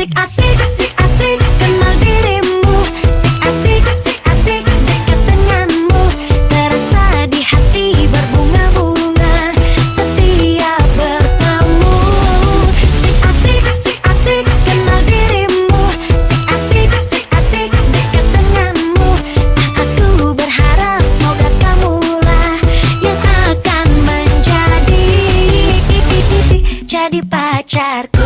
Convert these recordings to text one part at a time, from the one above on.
Sik asik, sik asik, kenal dirimu. Sik asik, sik asik, dekat denganmu. Terasa di hati berbunga-bunga setiap bertemu. Sik asik, kenal dirimu. Sik asik, dekat denganmu. Aku berharap semoga kamulah yang akan jadi pacarku.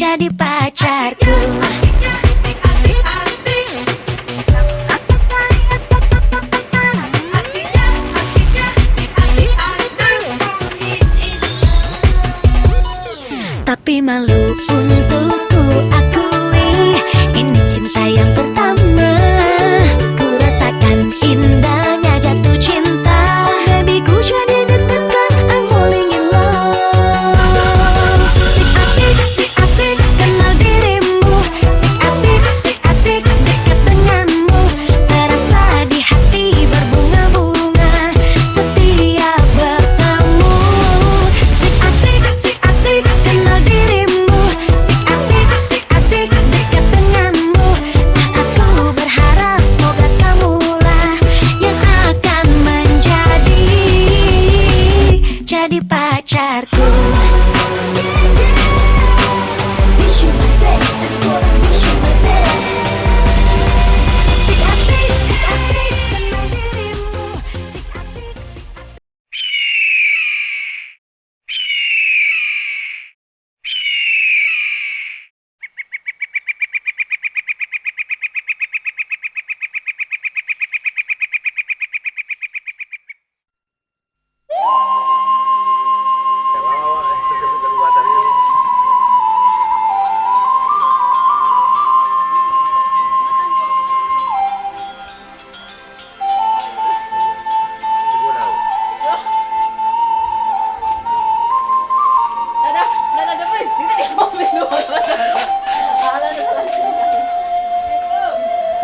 Jadi pacarku. Tapi malu untukku akui, ini cinta yang pertama. Ku rasakan indahnya jatuh cinta. Baby ku jadi deg-degan, I'm falling in love. Sik asik, kenal dirimu. Sik asik, dekat denganmu. Terasa di hati berbunga-bunga setiap bertemu. Sik asik, kenal dirimu. Sik asik, dekat denganmu. Aku berharap semoga kamulah yang akan jadi pacarku.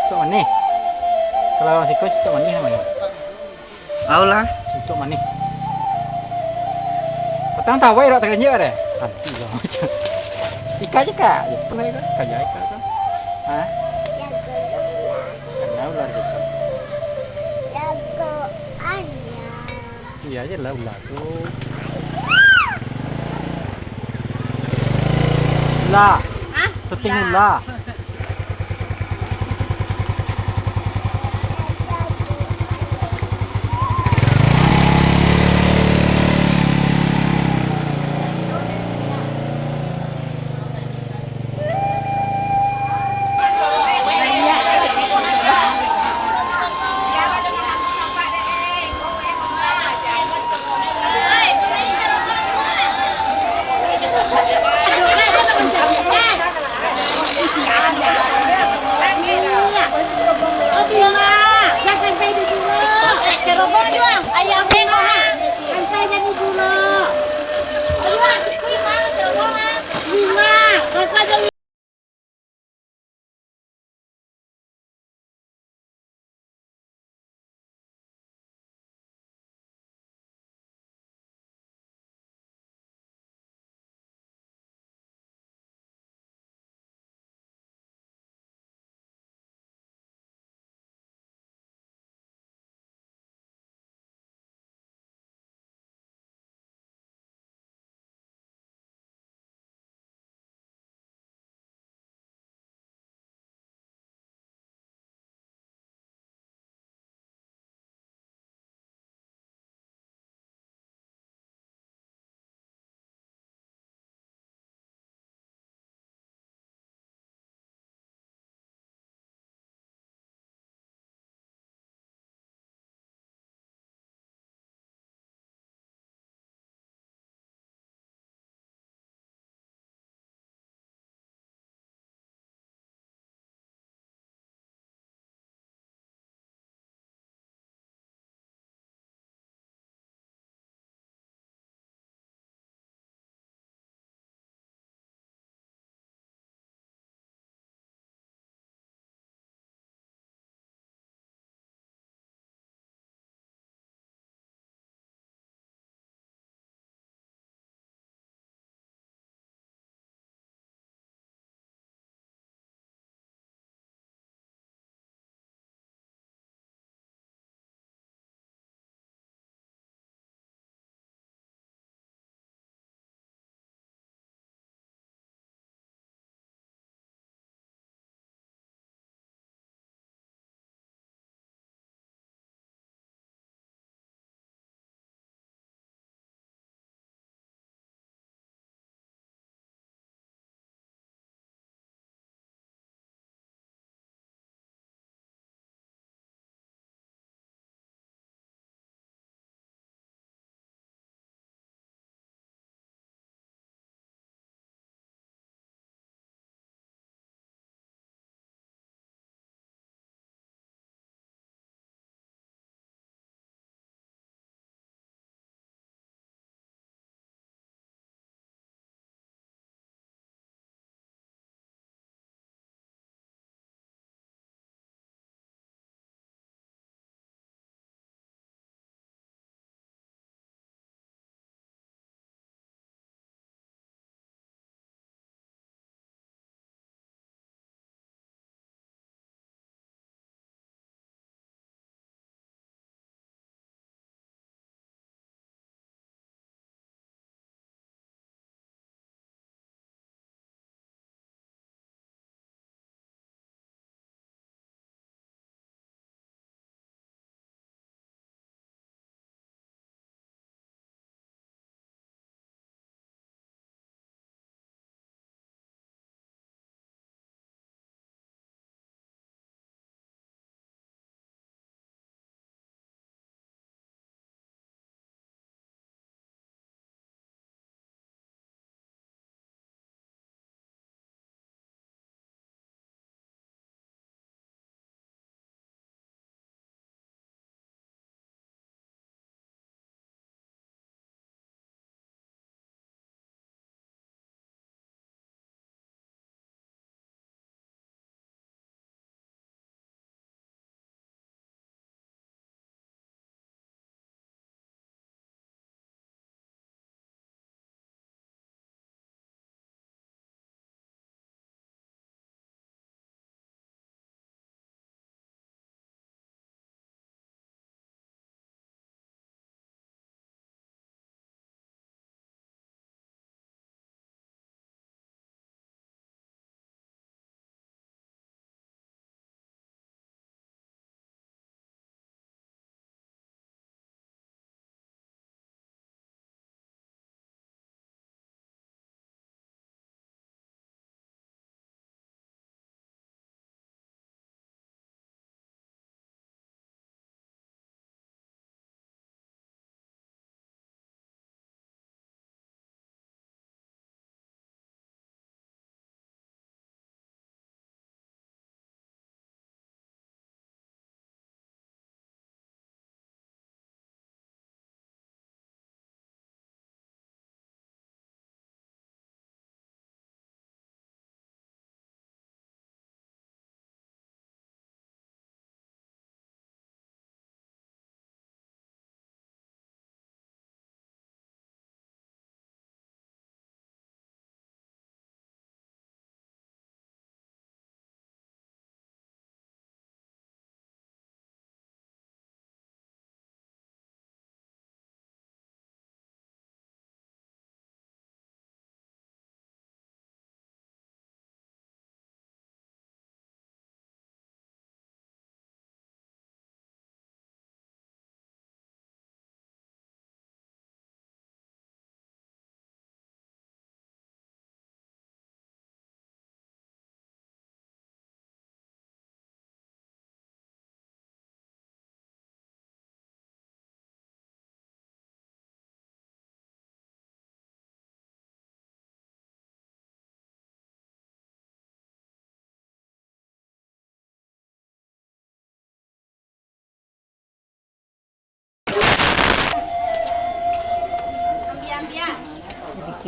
Cok mana? Kalau si coach cok mana namanya? Aula. Cok mana? Petang tahu ya terkejut ada? Anti lah. Ika je kak? Pernah ika? Kaja ika kan? Hah? Karena ular gitu. Iya aja lah ular tuh. Ular. Seting ular.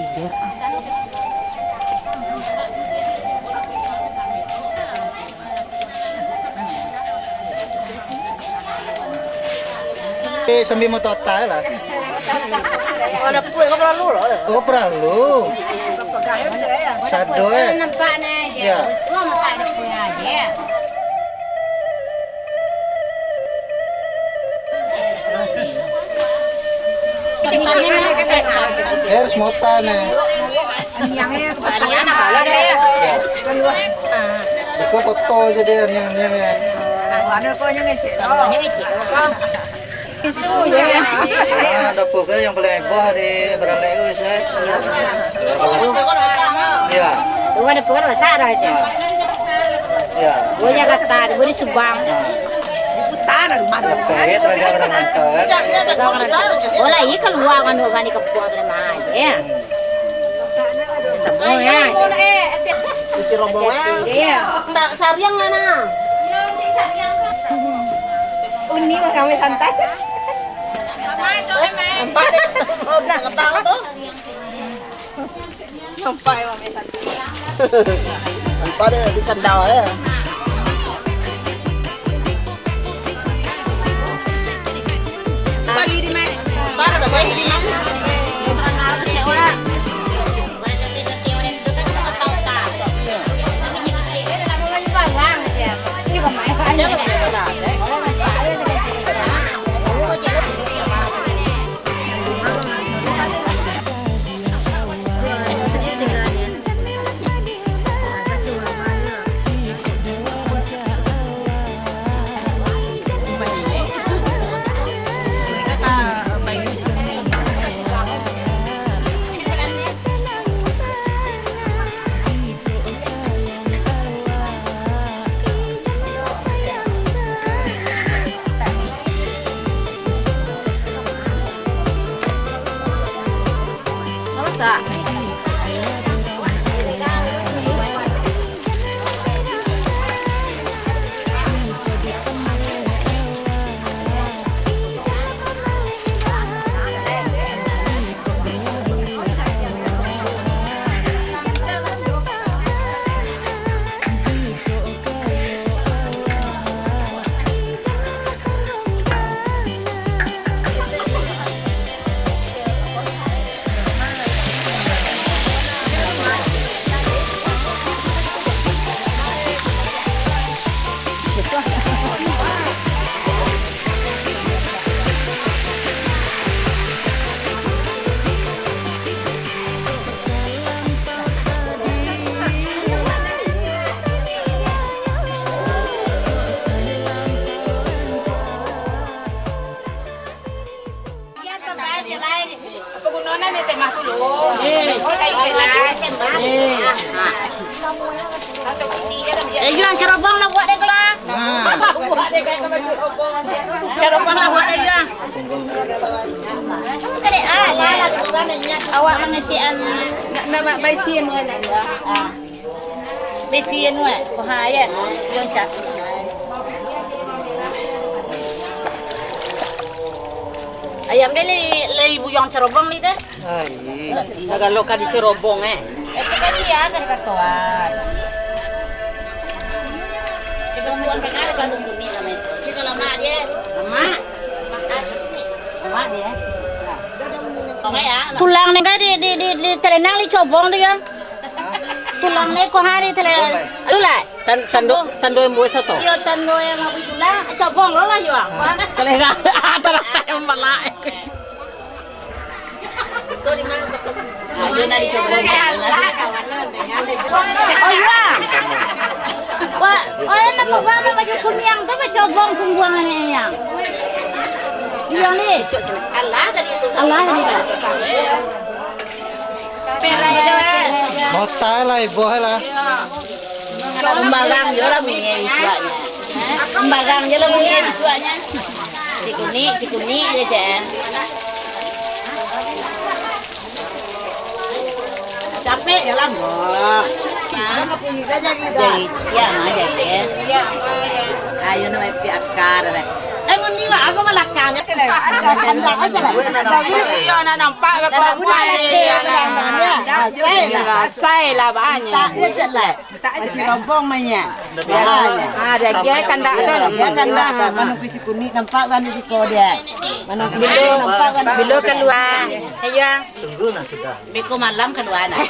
tidur. Sambil mau total lah. Ada kue kau perlu loh. Oh perlu. Sado Nampak nih Ya. Gua masak ada kue aja. Harus mota nih. Ini kalau deh. Itu foto jadi yang ya. Ada pokoknya yang paling heboh di Beralek wis. Iya. Gua ada pokoknya masak aja. Iya. Gua nya kata, gua di Subang. Pahit raja orang nonton. Bola iya keluar kan di kebun terima aja. Semua ya. Cuci rombongan. Iya. Mbak Saryang mana? Uni mah kami santai. Empat deh. Nah, ketahu tuh. Sampai mami santai. Empat deh di kandang ya. Bagi di mana? Bar ada bagi di mana? Jual cerobong lah buat deh lah. Buat deh kan cerobong lah buat deh ya. Kadek awak mengecian Nama baisian mana ya? besian we bahaya yang cat. Ayam dia le ibu yang cerobong ni teh. Ai. Sagalo ka di cerobong Itu kan dia kan katuan. Kita buat kenal kan untuk ni namanya. Kita lama dia. Lama dia. Oke ya. Tulang ni kan di telenang li cobong dia. Tulang ni kau hari telenang. Lulai. Tando yang buat satu. Yo tando yang ngawi tulang cobong lo lah yo. Kalau enggak ada yang malah. Kau di mana? Ayo nari cobong. Oh iya. Wah, oh enak banget baju kuning tu macam cobong pungguangan ni yang. Yang ni. Allah tadi itu. Allah tadi. Mota lah ibu lah. Pembagang je lah bunyi visualnya. Pembagang je lah bunyi visualnya. Cikuni je cek. Capek ya lah. Jadi, ya aja ya. Ayo nama piakar deh. Muni mak aku melakang. Kandang aja lah. Tapi yo nak nampak kau buat saya lah banyak. Tak je jelek. Macam rombong banyak. Ada dia kandang tu. Dia kandang. Mana kucing kuning nampak kan di kau dia. Mana bilu nampak kan bilu keluar. Ayo. Tunggu nak sudah. Beko malam kedua nak.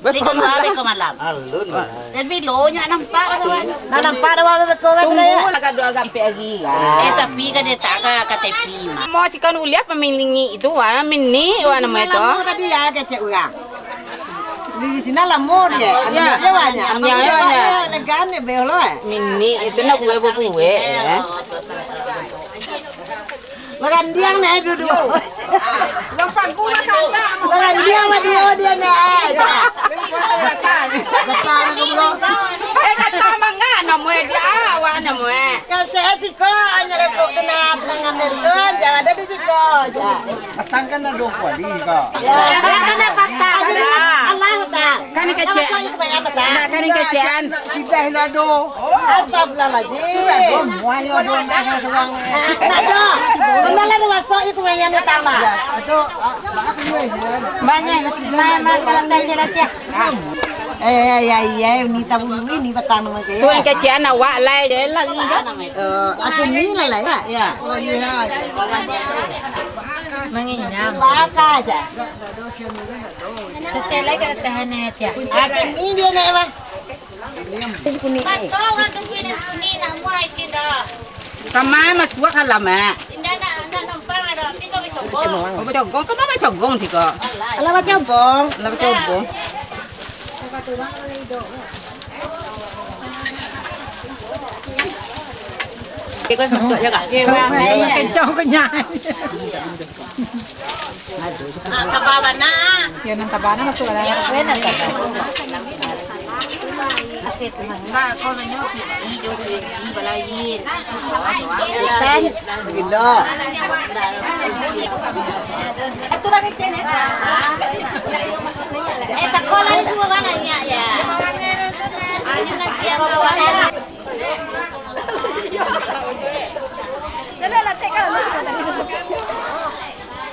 Beko malam. Alun. Dan bilonya nampak kan. Nak nampak dah apa beko kan dia. Tunggu lah kadua gampi lagi kan. Tapi kan dia tak ke tepi mah. Mau si kan uliap pemilingi itu warna mini warna nama itu. Lama tadi ya kecek orang. Di sini lama dia. Ambilnya banyak. Ambilnya banyak. Legan ni belok. Mini itu nak buat ya. Makan dia ni duduk. Lepas gua makan dia mah dua dia ni. Betul aku belum. Kata mangan nama dia awak nama. Kan saya siko hanya lepok kena tangan itu jangan ada di siko. Patang kan ada dua kuali kau. Kena patah. Allah patah. Kan ni kecil. Kan ni kecilan. Sudah ada. Asap lah lagi. Sudah dong. Muai ada nak serang. Nak dong. Benar lah masuk ikut yang ni tak lah. Banyak. Mai kalau tanya aja. Ni tahu ni petang nama dia. Tu yang kecilan awak lai je lagi kan. Akin ni lah ya. Ya. Oh ya. Menginyam. Baka aja. Setel lagi kata hanet ya. Akin ni dia nak apa? Ini kuning ni. Kamai masuk kalam eh. Oh, Oh, bercogong. Kamu bercogong sih kok. alah macam bong. Lah bercogong. Kita masuk je kak. Kencang kenyang. Kabawan na. Yan ang tabana masuk lah. Bueno, asit mangga kau nanya hijau di balayin. Kan? Gila. Ito lang yung tiyan. Tak kolah ni semua kan nanya ya. Ano na siya kawan.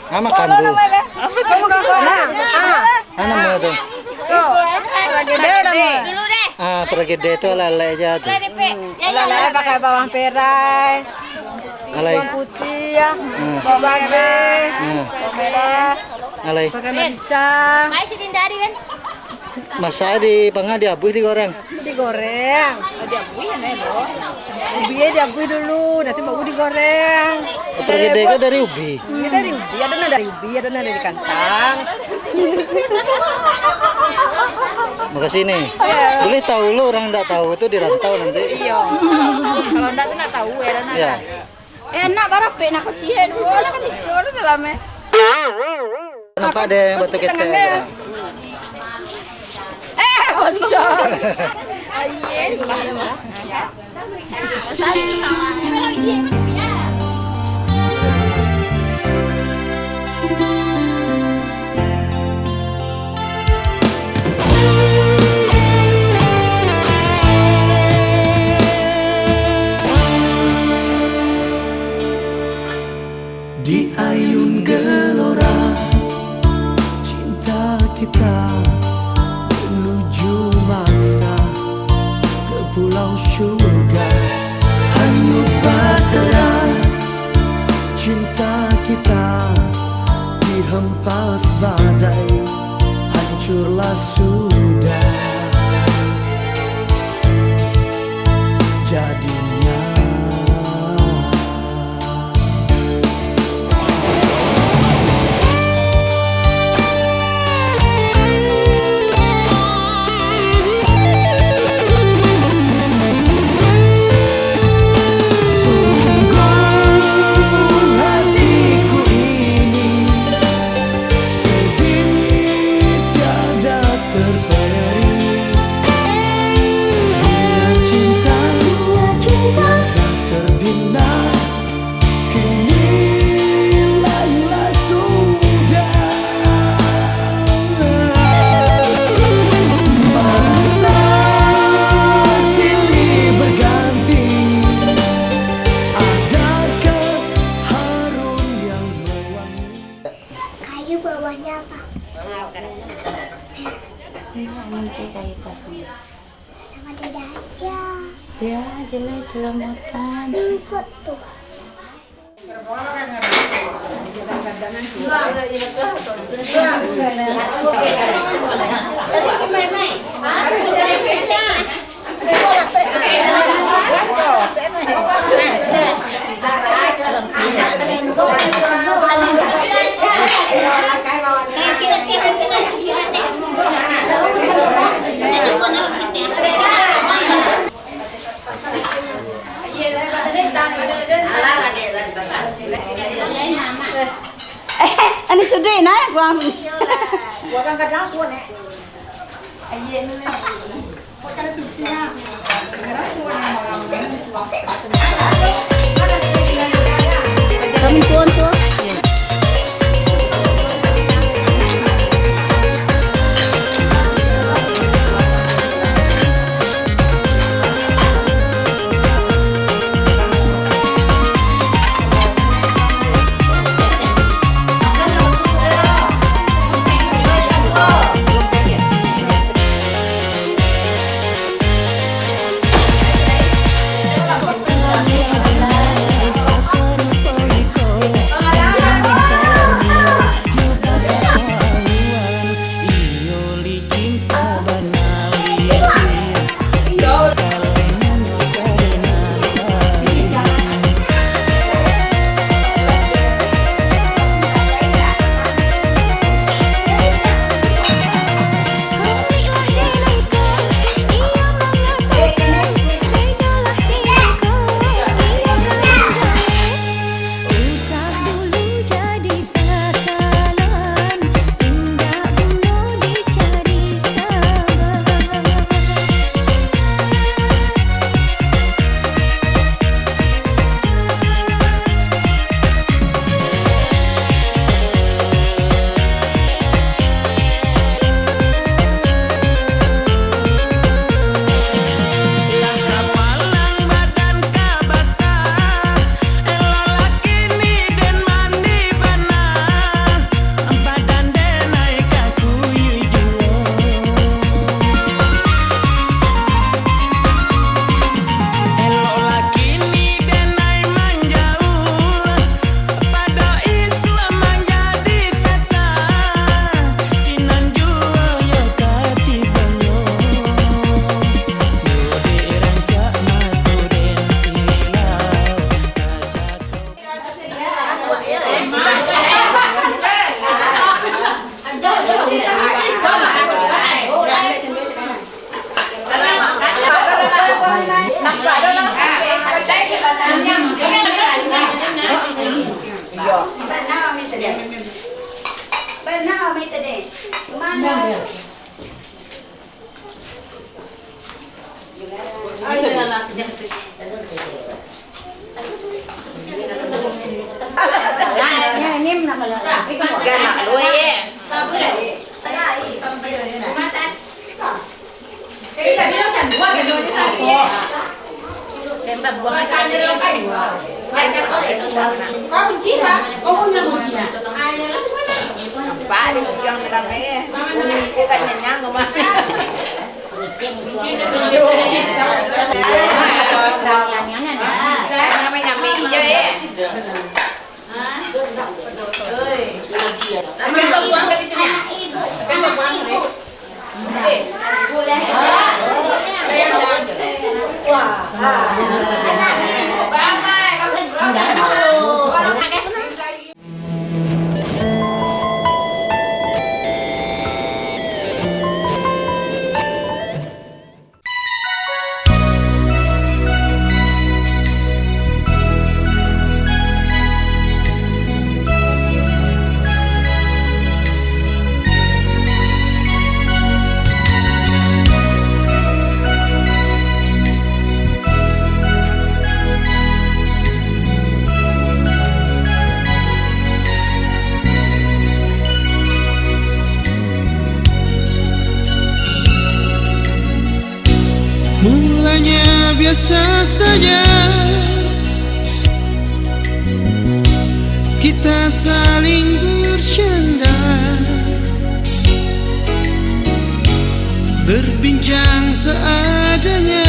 Makan tu. Ano mo tu? Dulu deh. Pergede tu alay aja tu. Lala pakai bawang perai, Alay. putih ya, bawang babe, merah, Alay. pakai merica, Mai si Dindari kan. Masa di pangah diabuh digoreng. digoreng. Diabui ya nego. Ubinya diabui dulu, nanti mau digoreng. Pergede itu dari ubi. Ini dari ubi, ada dari ubi, ada dari kantang. Makasih nih. Boleh tahu lo orang tidak tahu itu dirantau nanti. Iya. Kalau enggak tuh enggak tahu ya, Ya. enak barang pe nak kecil dulu kan digoreng dalamnya. Nampak deh batu ketek. Bocor. Aye, Di ayun gelora cinta kita menuju masa ke pulau surga. Hanyut batera cinta kita dihempas badai, hancurlah sudah jadinya. Terbaik buahnya apa? Nanti kayak pasang. Sama dada aja. Ya, jelas selamatan. Ikut tuh. Ani sudah naik bang. Kami tuan tuh. Mulanya biasa saja, kita saling bercanda. berbincang seadanya,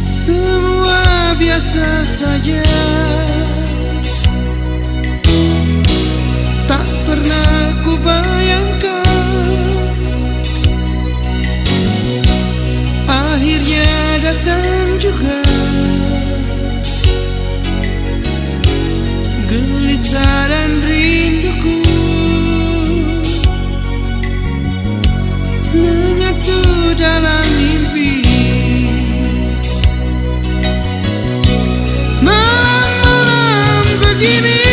semua biasa saja. Tak pernah ku bayangkan akhirnya datang juga gelisah dan rinduku menyatu dalam mimpi. Malam-malam begini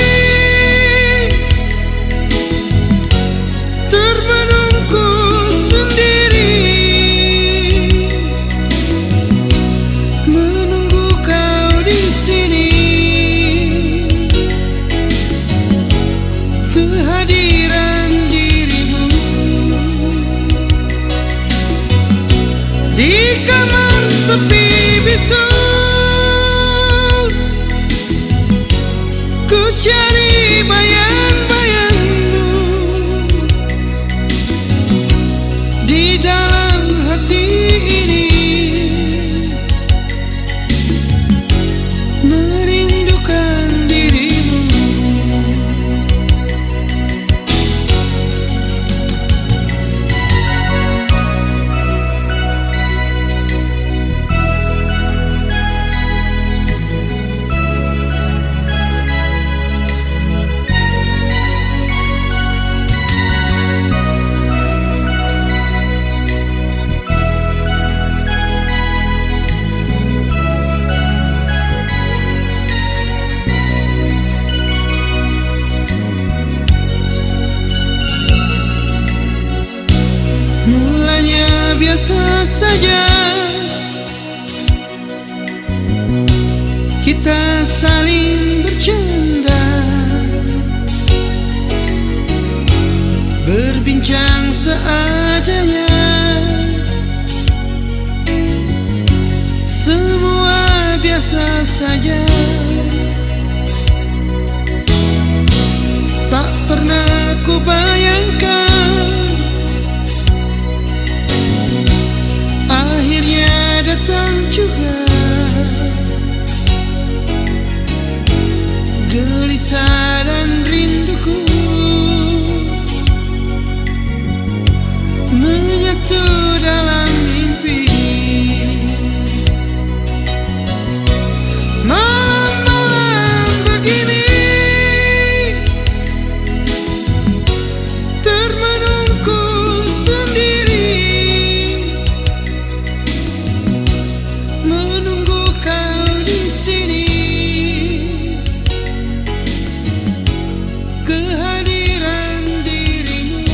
termenungku sendiri, menunggu kau di sini. Kehadiran dirimu di kamar sepi bisu, ku cari bayang-bayangmu di dalam hati ini, merindukan dirimu. Mulanya biasa saja, kita saling bercanda, berbincang seadanya, semua biasa saja. Tak pernah ku bayangkan akhirnya datang juga gelisah dan rinduku menyatu dalam mimpi. Malam-malam begini termenungku sendiri, menunggu kau di sini. Kehadiran dirimu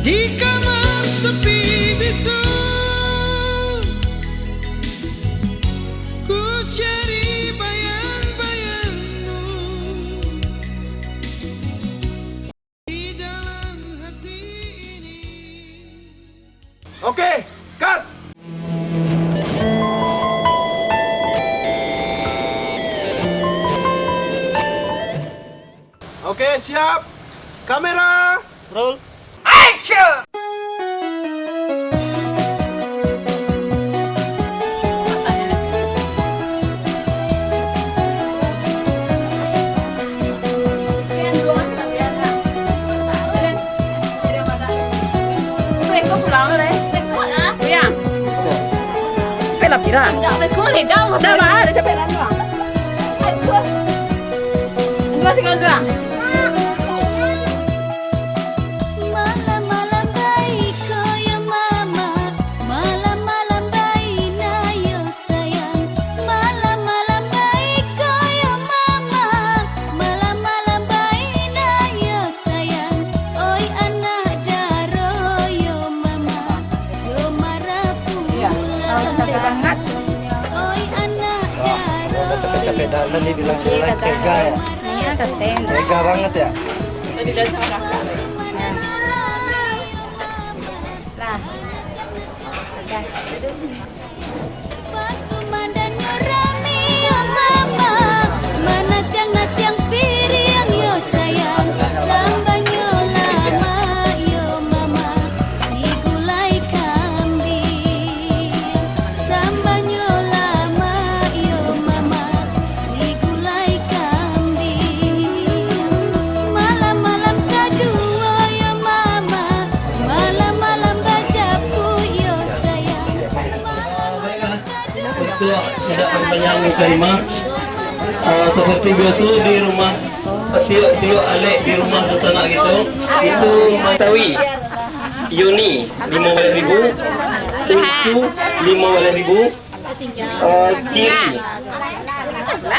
di kamar sepi bisu, ku cari bayang-bayangmu di dalam hati ini. Oke, cut. Oke, siap. Kamera. Roll. Action. Tidak, berkulit dah. Dah lah, dah capek dah doang. Dua sekali doang. Malam-malam baik koyo mama, malam-malam baik nayo sayang. Malam-malam baik koyo mama, malam-malam baik nayo sayang. Oi anak daro yo mama, jo marah pula. Oi anak daro. Capek-capek dah tadi bilang jalan tega ya. Iya, kesen. Tega banget ya. Tadi dah sama kakak. Lah. Dah, terus ni. Pasuman dan rame ya mama, mana tiang piring yo sayang. itu tidak banyak menerima. Seperti biasa di rumah Tio Alek di rumah sana gitu, itu Matawi Yuni 15.000, Ucu 15.000,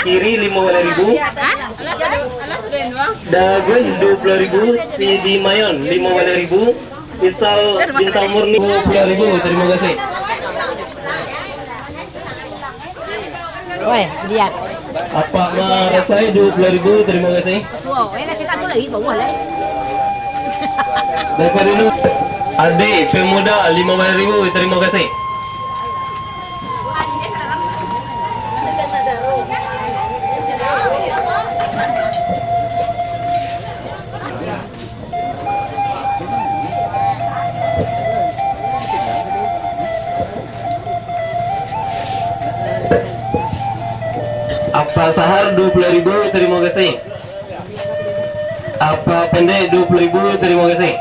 Kiri 15.000, Dagun 20.000, si Dimayon 15.000, Misal Bintang Murni 20.000. Terima kasih. Woi, lihat. Apa Marasai 20.000. Terima kasih. Daripada itu Ade Pemuda 15.000. Terima kasih. Apa Sahar 20.000. Terima kasih. Apa Pendek 20.000. Terima kasih.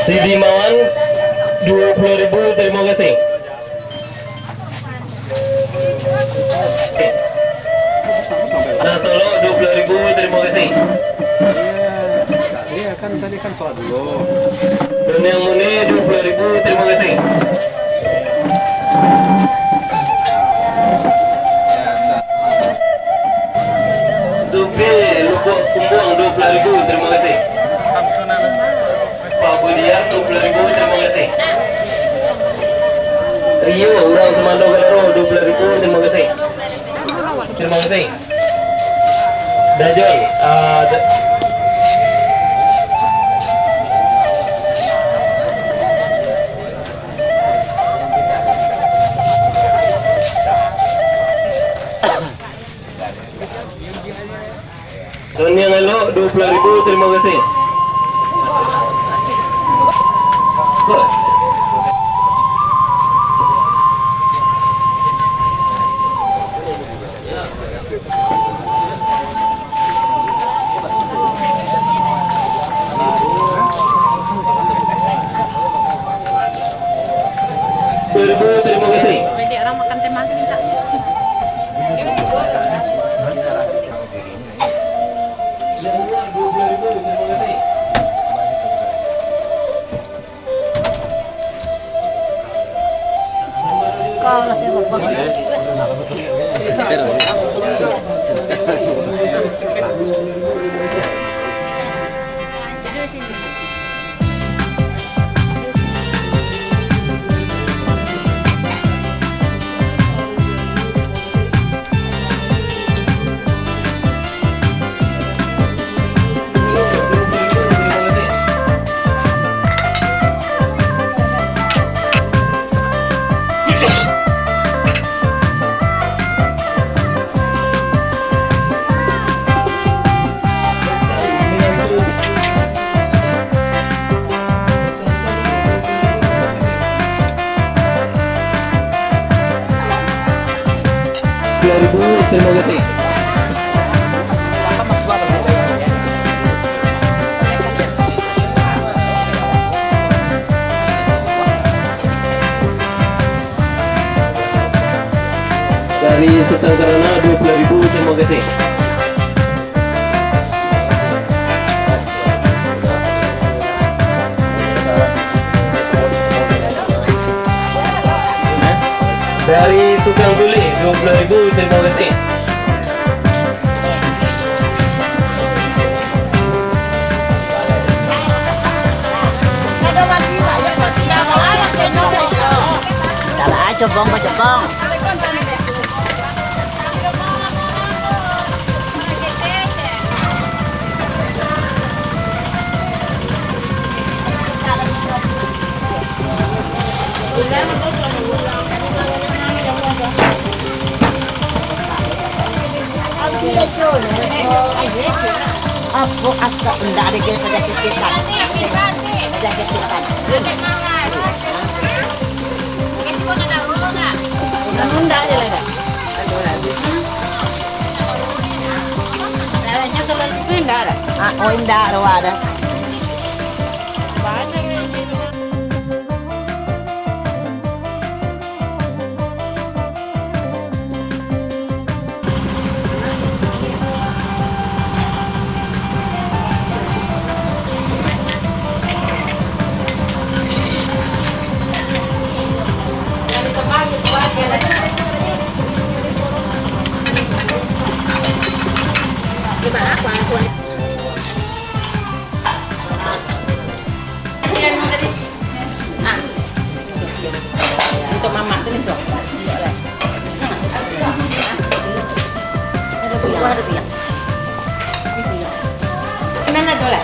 Sidi Mawan 20.000. Terima kasih. Ada Solo 20.000. Terima kasih. Iya kan tadi kan soal dulu. Dan yang Mune 20.000. Terima kasih. Zubi Lubuk Kumbuang 20.000. Terima kasih. Pak Budiar 20.000. Terima kasih. Rio Urang Semando Galero 20.000. Terima kasih. Terima kasih. Dajon Dan yang Elo 20.000. Terima kasih. Terima kasih. Orang makan temaki minta. Yang luar 20.000. Terima kasih. Terus ini. Terima kasih. Dari Sultan Karana 20.000. Terima kasih. Dari Tukang Tuli 20.000. Terima kasih. Salah cebong cebong. Aku asal tidak ada kesakitan. Kesakitan. Undang-undang aja lah. itu enggak ada. Oh indah ada. Itu mama tuh nih, Dok. Ada bilang. Mana tuh lah?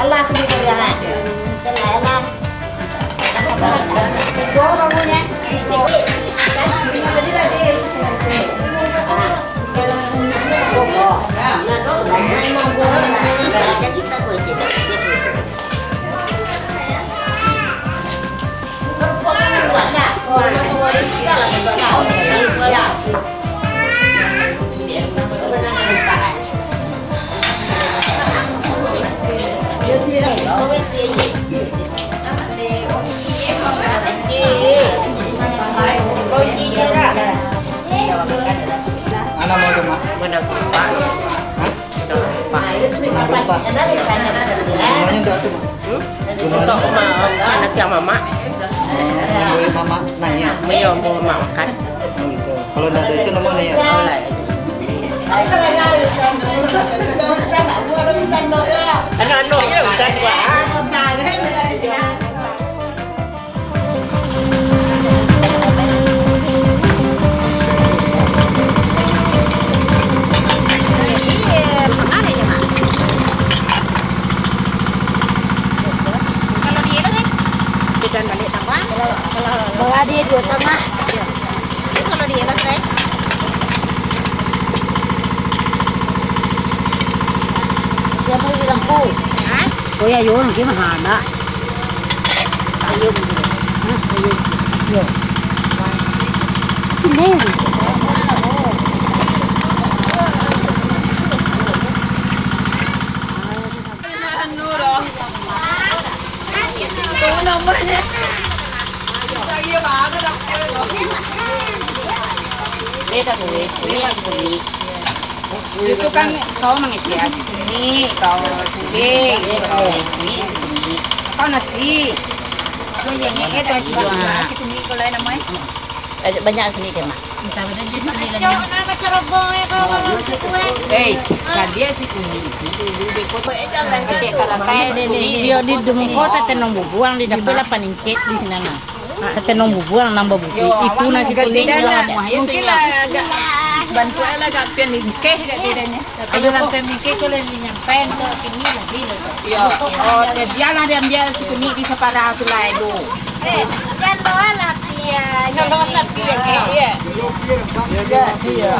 Allah tu dia lah. Selamat. Go bangunnya. Tadi lagi. Mana mau tuh, Mak? Semuanya enggak tuh, Mak? Anak yang mama, Boleh Mama nanya. mau makan. Oh, gitu. Kalau enggak ada itu namanya ya. Anak-anaknya bukan dua. Dan balik tambah. Bawa dia dua sama. Kalau dia kan Siapa yang bilang ku? Hah? Oh ya yo nanti mah ada. Ayo. Ayo. Yo. Ini. Beda boleh, boleh. Itu kan kau mengejar ini, kau kuning, kau ini, kau nasi. Kau yang ini itu juga. Nasi kuning kalau namanya. Banyak sini kan, Mak. Entah ada jus kuning lagi. Kan dia si kuning itu dulu di kota jangan kecil teratai dia di demung kota tenong bubuang di dapat panincet di sana. Tenong bubuang nambah bubu. Itu nasi kuning mungkin lah agak bantuan lah agak pian nikeh gak tidaknya. Ayo sampai mikir kalau nyampein ke sini lagi. Ya, oh dia lah dia si kuning di separah tu lah itu. Kan doa lah pia. Kalau tak pian iya. Iya.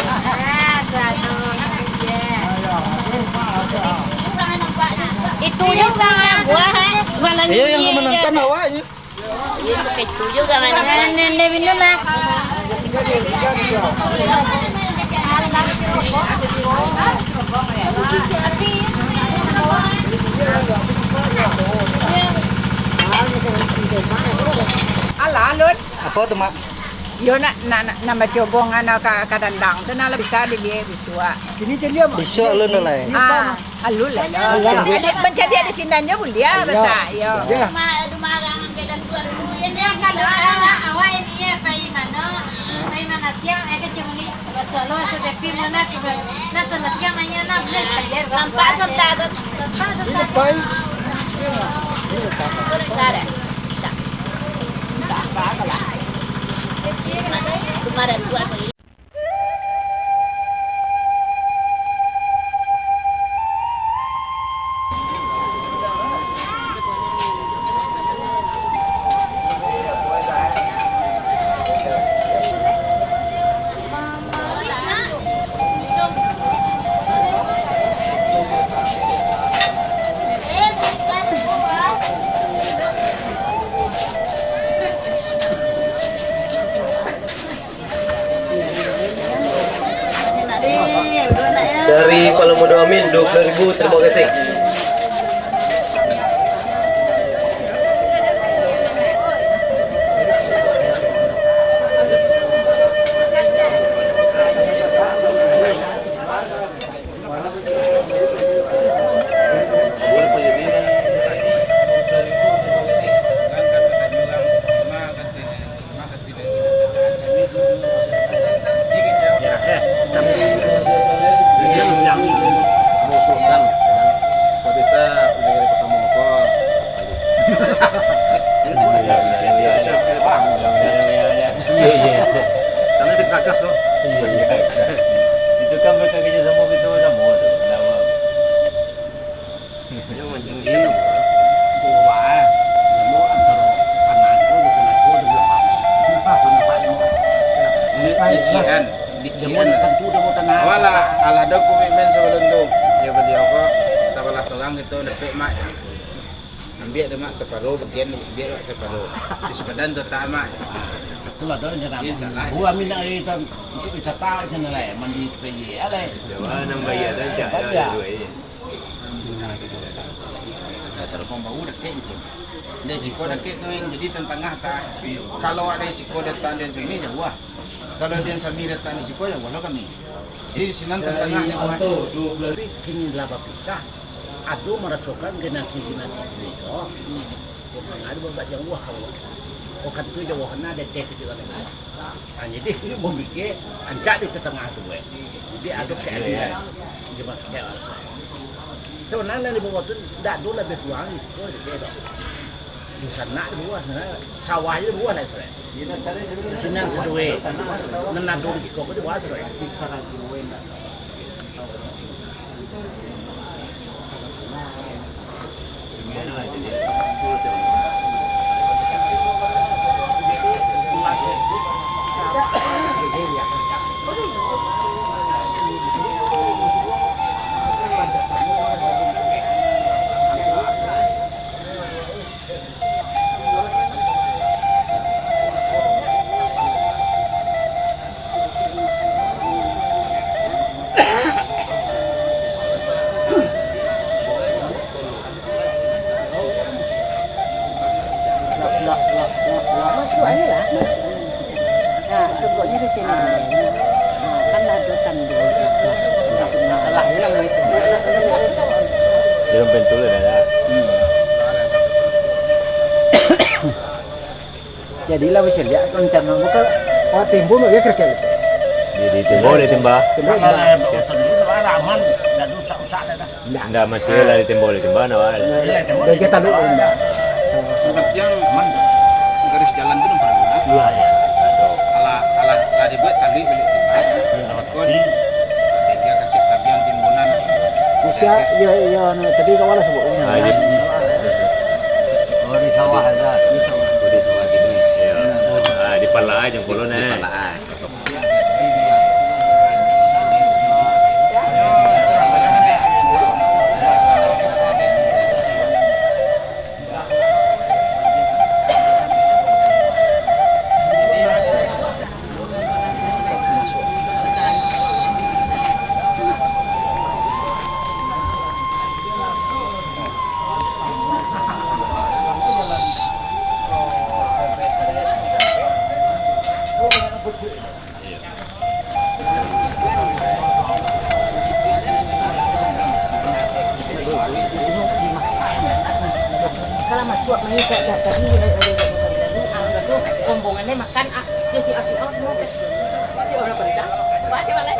Itu juga buah. Iya yang kemenangkan awaknya. Itu juga nenek minum lah. Alah, Lut. Apa tuh, Mak? Yo nak coba ngana ka dandang tu nak bisa dia bisua. Isu alun lah. Alul lah. Mencari di sini aja boleh baca yo. Dari Palomodo Amin 20.000, terima kasih. Karena dikagas loh. Itu kan mereka kerja sama kita sama tu. Nama. Yang macam ini. Buah. Mau antara anakku dengan aku di belakang. Ini dijian. Dijian tentu dah mau tanah. Wala ala ada komitmen sebelum tu. Ya bagi aku sabalah seorang itu dapat mak. Ambil dia mak separuh, bagian biar separuh. Di sepadan tu tak mak. Itulah dah jangan. Gua minat itu untuk wisata sana lah, mandi pergi. Alai. Jawa nang bayar dah ada dua ini. Telepon bau dekat itu. Dia siko dekat tu yang jadi tengah tak. Kalau ada siko datang dia sini jauh. Kalau dia sami datang di siko jauh lah kami. Jadi di sini tengah yang tu. Kini laba pecah. Aduh merasakan generasi itu. Ada beberapa jauh awak. Okat tu jauh na ada teh juga dengan. Jadi mau bikin ancak di tengah tu. Jadi agak keadilan. Dia masuk ke awal. Sebenarnya di bawah tu tidak dulu lebih kurang itu dia. Di sana di bawah sana sawah di bawah lah tu. Di sana kedua. Menado di kau di bawah tu. Masuk aja lah. Nah, tunggunya di sini. Kan ada tandu. Lah, hilang itu. Dia bentul dah. Jadilah macam dia rencana muka timbul dia kerja. Jadi timbul dia timbah. Raman dan rusak-rusak dah. Ndak masih lah di timbul nak. Dia kita dulu. Seperti yang garis jalan tu nampak guna. Iya. Ala dibuat tali balik timbang. Kau di dia kasih tabian timbunan. Usia ya tadi kau wala sebut. Oh di sawah ada. Di sawah gitu. Ya. Di pala aja kalau ni. Malay makan yung si Asi out mo. Si orang benda. Baca malay.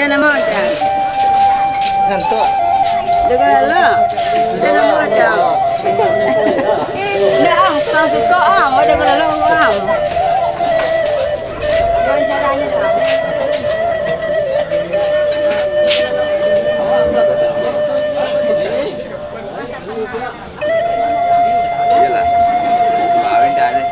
Sana moja. Ngantuk. Dengar lah. Sana moja. Dah, kau suka mau dengar lah orang. Jangan caranya tahu. Iyalah. Kawin dah ada.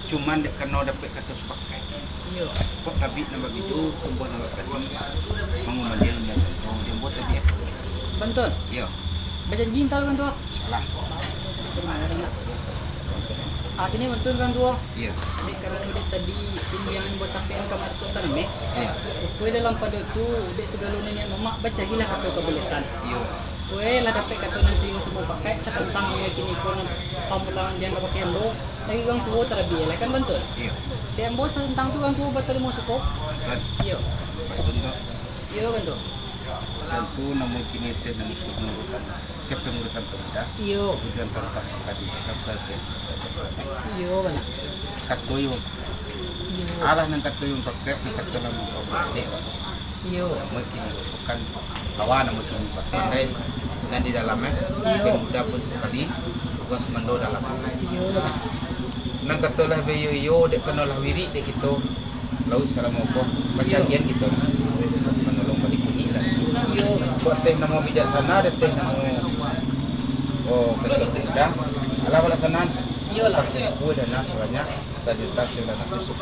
Cuman dek kena dapat kata sepakai. Kok habis nama video, kumpulan nama kata. Mangu mandil dia buat tadi. Betul. Yo. Berjanji tahu kan tuh? Salah. Ini betul kan tuh? Iya. Ini karena udah tadi yang buat sampai kamar tuh kan me. Iya. Kue dalam pada tu, udah segalanya ni mama baca gila kata kebuletan. Iya. Kue lah dapat kata nasi yang semua pakai sekentang yang kini pun pamulang dia nggak pakai endo. Lagi orang tua terlebih, lah kan betul? Iya. Dia endo tentang tu orang tua betul mau sukup. Kan. Iya. Betul tak? Iya kan tuh. Tentu namun kini teh namun pengurusan kepengurusan pemuda. Iya. Kemudian terletak tadi kabupaten. Iya kan. Katuyung. Allah nang katuyung pakai nang katulang dewa. Iya. Mungkin bukan lawan mungkin pakai dan di dalamnya pemuda pun sekali bukan semendo dalam. Nang katulah beyo yo dek kenolah wiri dek itu laut salamoko bagian gitu. Menolong balik bunyi lah. Kok teh namo bijaksana dek teh namo ketua pemuda. Ala bala tenan. Iya lah. Kue dan soalnya sejuta sudah masuk.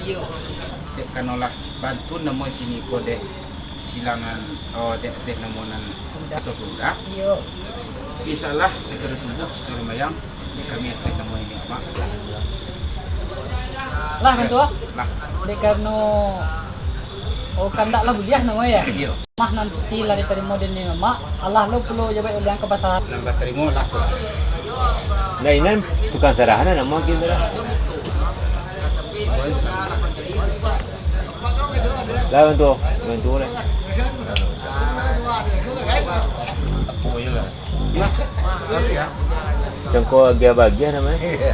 Iya. Dek kanolah bantu namo sini kode silangan dek teh namonan ketua pemuda. Iya. Isalah segera tubuh segera mayang kami teh namo ini mak. Lah kan tuh? Lah. Dek karena kandak lah buliah namanya ya. Iya. Mah nanti lari dari modern ni mak. Allah lo perlu jabat ulang ke pasar. Nambah terima lah. Nah ini tukang sarahan nama kita lah. Lah bantu lah. Apa ya lah? Cengkok agak bagian namanya.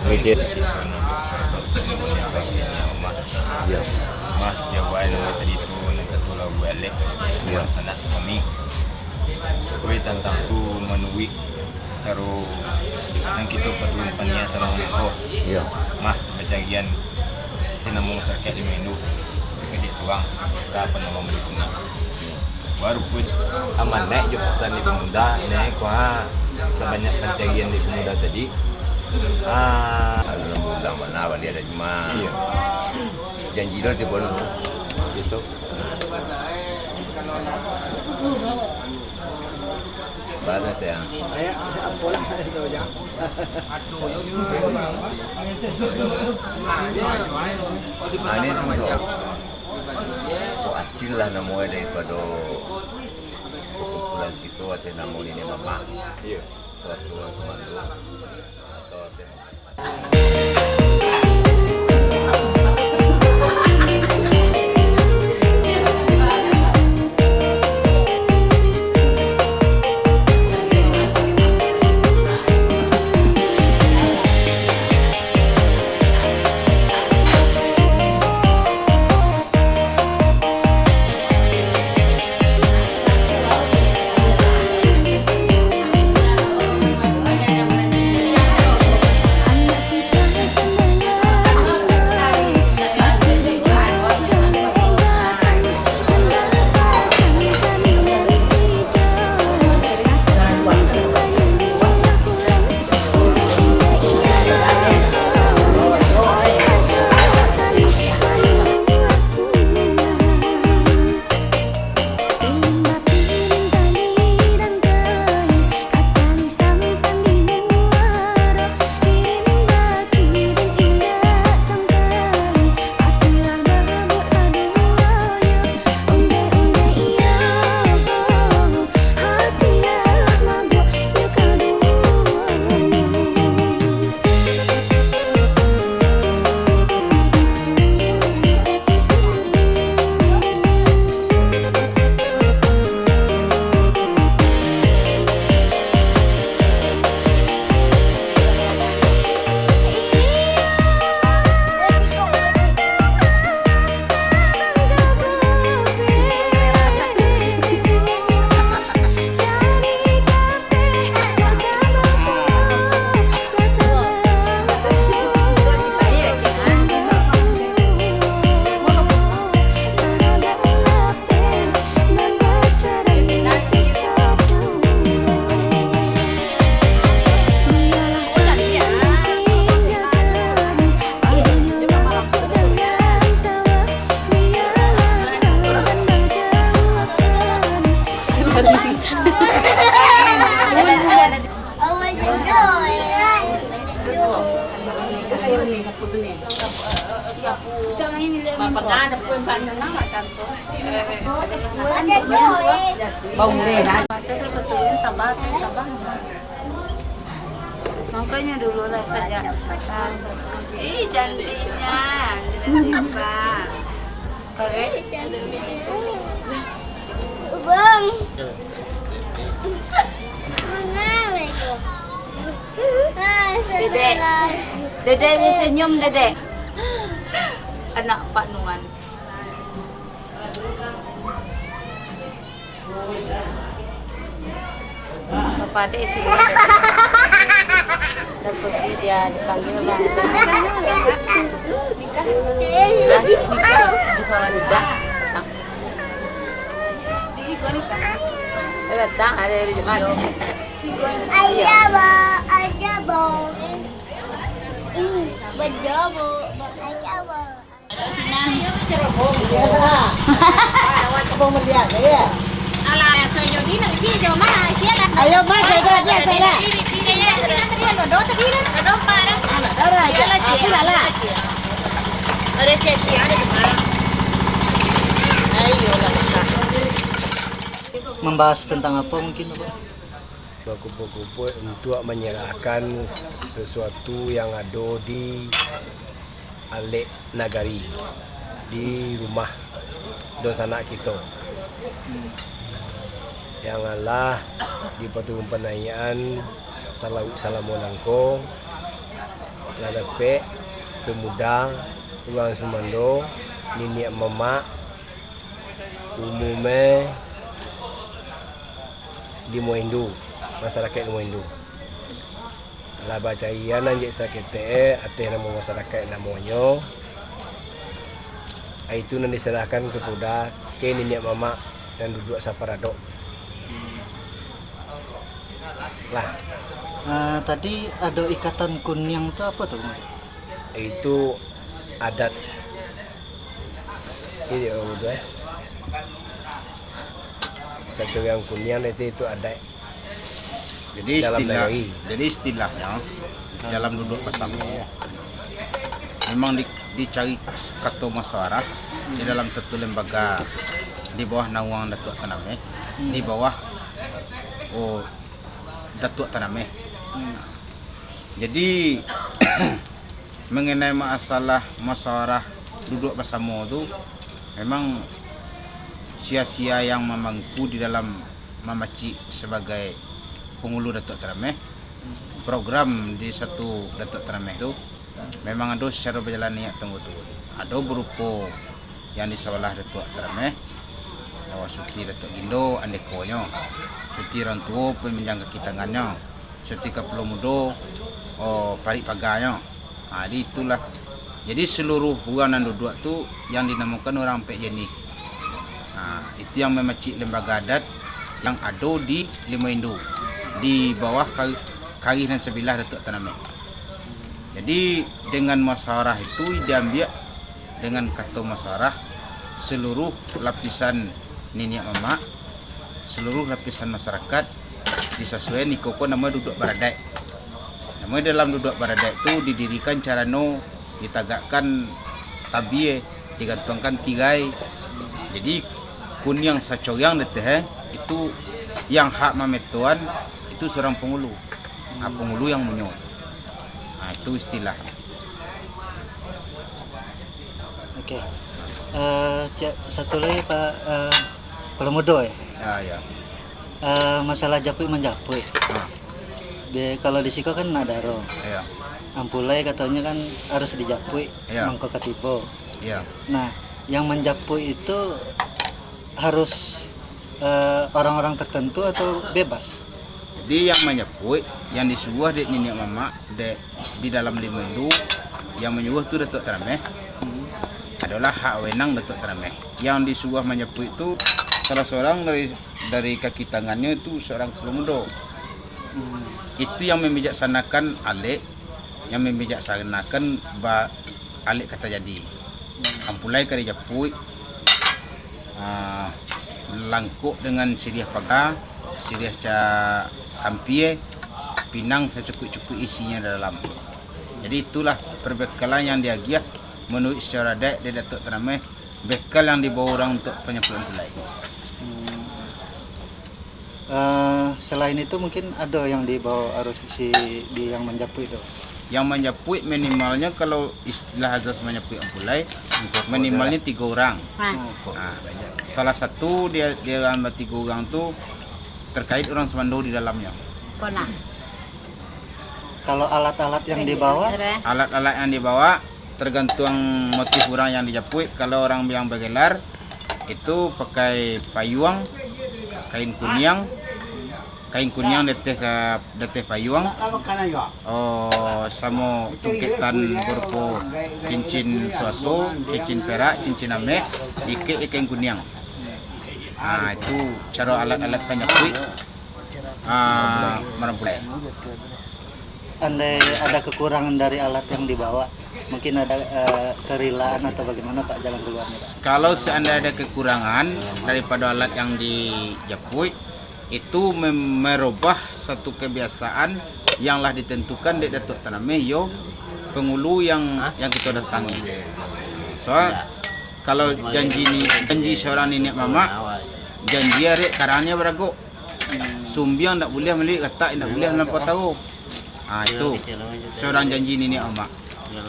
Widget. Ya. Mas jawab nama tadi tu nak tolong buat lek. Ya. Anak kami. Kue tentang tu menui taruh yang kita perlu pania sama orang. Ya. Mah bagian tinamong sarkat di menu. Sekedip suang. Berapa nama mereka? Baru pun aman naik je pesan di pemuda naik kuah sebanyak pencarian di pemuda tadi. Alhamdulillah mana dia ada cuma. Iya. Janji dah dia pun besok. Banyak ya. Ini tu hasil lah namanya daripada kumpulan itu atau namanya ini mama. Iya. Suatu semanggu atau Anak si Makanya dulu lah saja. Ih, cantiknya. Bang. Dedek. Dedek ni senyum, Dedek. Anak Pak Nuan. Bapak Dek itu. Dan pergi dia dipanggil bang. Nikah. Datang ada di mana? Aja bang. Berjobo, aja bang. Apa melihat ya? Alah, saya jadi nak sih jauh mana? Siapa? Ayo mas, saya dia. Membahas tentang apa mungkin Pak? Kumpul-kumpul untuk menyerahkan sesuatu yang ada di Alek Nagari, di rumah dosanak kita. Yang Allah di patung penayaan Salamunangko, Ladapek, Pemuda, Uang Sumando, Nini Mama, umumnya di Moindu, masyarakat Moindu. Lah baca ian anjek sakit atas nama masyarakat namanya. Itu nanti diserahkan kepada ke nenek mama dan duduk saparado. Lah. Tadi ada ikatan kunyang itu apa tuh? Itu adat. Ini udah. Satu yang kunyang itu adat. Jadi istilahnya dalam duduk bersama memang dicari kata musyawarah di dalam satu lembaga di bawah naungan Datuk Tanameh, di bawah Datuk Tanameh. Jadi mengenai masalah musyawarah duduk bersama itu memang sia-sia yang memangku di dalam memaci sebagai penghulu Datuk Tanameh. Program di satu Datuk Tanameh itu memang ada secara berjalan niat tunggu-tunggu. Ada berupa yang di sebelah Datuk Tanameh, Suti Datuk Gindo, Andekonyo, Suti Rantuo, peminjam kaki tangannya, Suti Kapelo Mudo, Parik Paganya. Itulah. Jadi seluruh orang yang duduk tu yang dinamakan orang Pek Jeni. Itu yang memacik lembaga adat yang ada di Lima Indo, di bawah Kari dan sebelah Datuk Tanameh. Jadi dengan musyawarah itu diambil dengan kata musyawarah seluruh lapisan nenek mama, seluruh lapisan masyarakat disesuaikan nikoko nama duduk baradai. Nama dalam duduk baradai itu didirikan cara ditagakkan tabie, digantungkan tigai. Jadi kunyang sacoyang itu yang hak mametuan itu seorang penghulu. Penghulu yang menyuruh. Itu istilah. Oke. Satu lagi Pak Pelemudo ya. Ya. Masalah japui menjapui. Kalau di Siko kan ada roh. Ya. Ampulai katanya kan harus dijapui, mangko katipo. Ya. Nah, yang menjapui itu harus orang-orang tertentu atau bebas? Jadi yang menyebut yang disuguh di nenek mama di dalam Lima Indo yang menyuguh itu Datuk Tanameh adalah hak wenang Datuk Tanameh. Yang disuguh menyebut itu salah seorang dari kaki tangannya itu seorang pemuda. Itu yang membijaksanakan Alek, yang membijaksanakan Alek kata jadi. Ampulai kari japui langkuk dengan siriah paga, siriah ca kampie, pinang secukup-cukup isinya dalam. Jadi itulah perbekalan yang dia giat menurut secara adat di Datuk Tanameh, bekal yang dibawa orang untuk penyepuluh ampulai. Selain itu mungkin ada yang dibawa arus di yang menjapui itu. Yang menjapui minimalnya kalau istilah azas menjapui ampulai minimalnya 3 orang. Salah satu dia ambil 3 orang tu terkait orang semando di dalamnya. Kalau alat-alat yang dibawa? Alat-alat yang dibawa tergantung motif orang yang dijapui. Kalau orang yang bergelar itu pakai payung, kain kunyang deteh payung. Sama tungketan berupa cincin suaso, cincin perak, cincin ame, dikit kain kunyang. Itu cara alat-alat penyapui merampulai. Andai ada kekurangan dari alat yang dibawa, mungkin ada kerilaan atau bagaimana Pak jalan keluarnya Pak? Kalau seandainya ada kekurangan daripada alat yang dijapui, itu merubah satu kebiasaan yang lah ditentukan di Datuk Tanameh penghulu yang kita datangi. Soal kalau janji seorang nenek mama, janji arek karangnya berago. Sumbiang tak boleh melik kata tak boleh melampau tahu. Itu seorang janji nenek mama.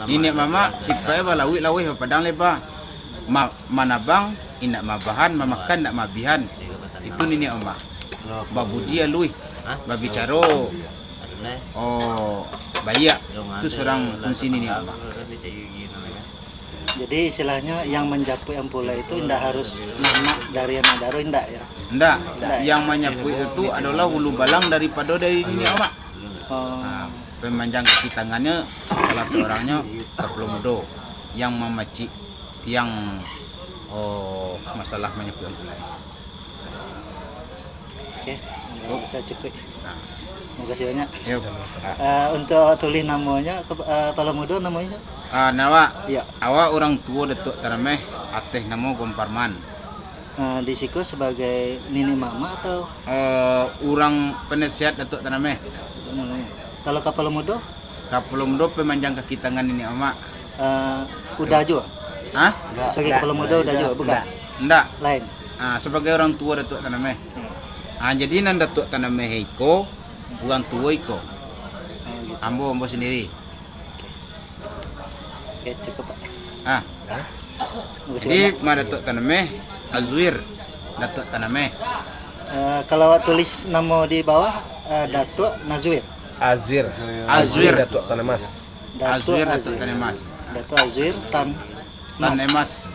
Nenek mama sipai balawit padang lebar. Mana bang indak mabahan mamakan nak mabihan. Itu nenek mama. Babu dia lui. Babi caro. Bayak. Itu seorang fungsi nenek mama. Jadi istilahnya yang menjapui ampulai itu tidak harus nama dari yang ada indak ya? Enggak. Yang menyapui itu adalah hulu balang dari nenek mama. Pemanjang kaki tangannya salah seorangnya Kaplo Mudo yang memacik tiang masalah menyapui ampulai. Oke, bisa cukup. Terima kasih banyak. Untuk tulis namanya Kaplo Mudo namanya? Nawa. Ya. Awak orang tua Datuk Tanameh ateh nama Gomparman. Di Siko sebagai nenek mama atau orang penasihat Datuk Tanameh. Kalau Kaplo Mudo? Kaplo Mudo pemanjang kaki tangan nenek mama. Udah juga? Sebagai Kaplo Mudo udah juga bukan? Enggak. Lain. Sebagai orang tua Datuk Tanameh. Jadi nan Datuk Tanameh iko orang tua iko. Ambo sendiri. Oke, cukup Pak. Jadi Datuk Tanameh Azwir Datuk Tanameh. Kalau tulis nama di bawah Datuk Nazwir. Azwir Datuk Tanemas. Azwir Datuk Tanemas. Datuk Azwir Tanemas.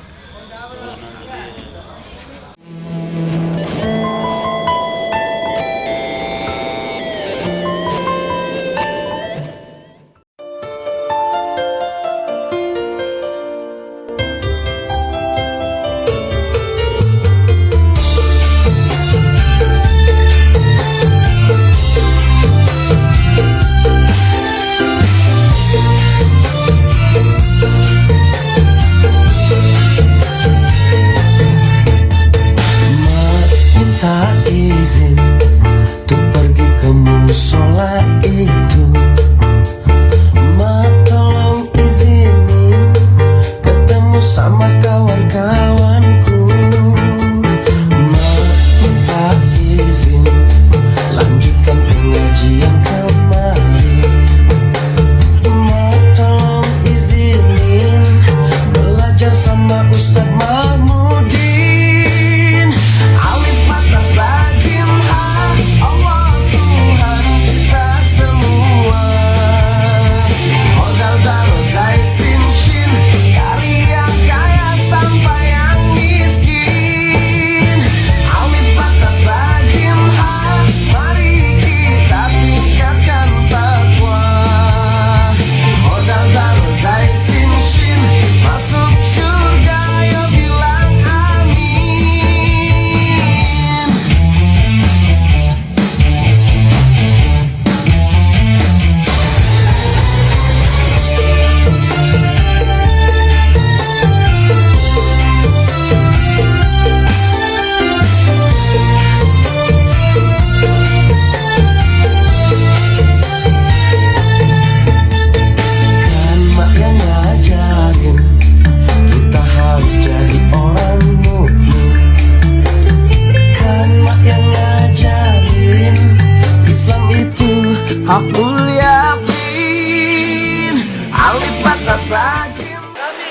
batas lajim. Kami,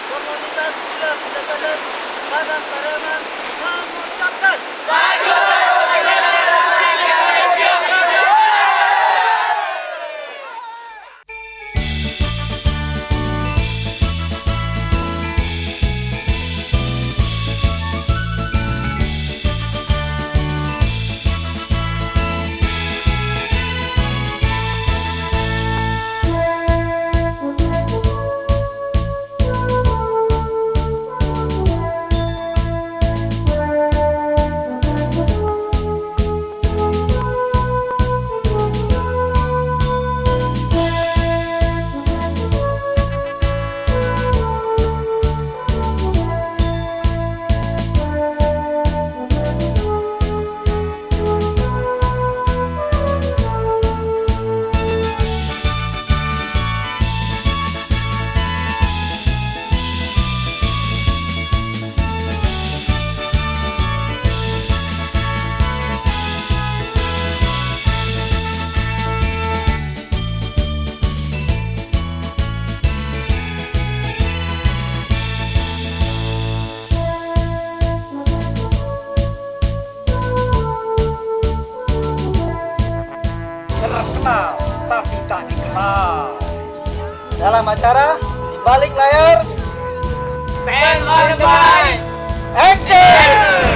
komunitas Gila Kedekatan Padang Karangan mengucapkan terkenal tapi tak dikenal. Dalam acara di balik layar Stand on the by. action.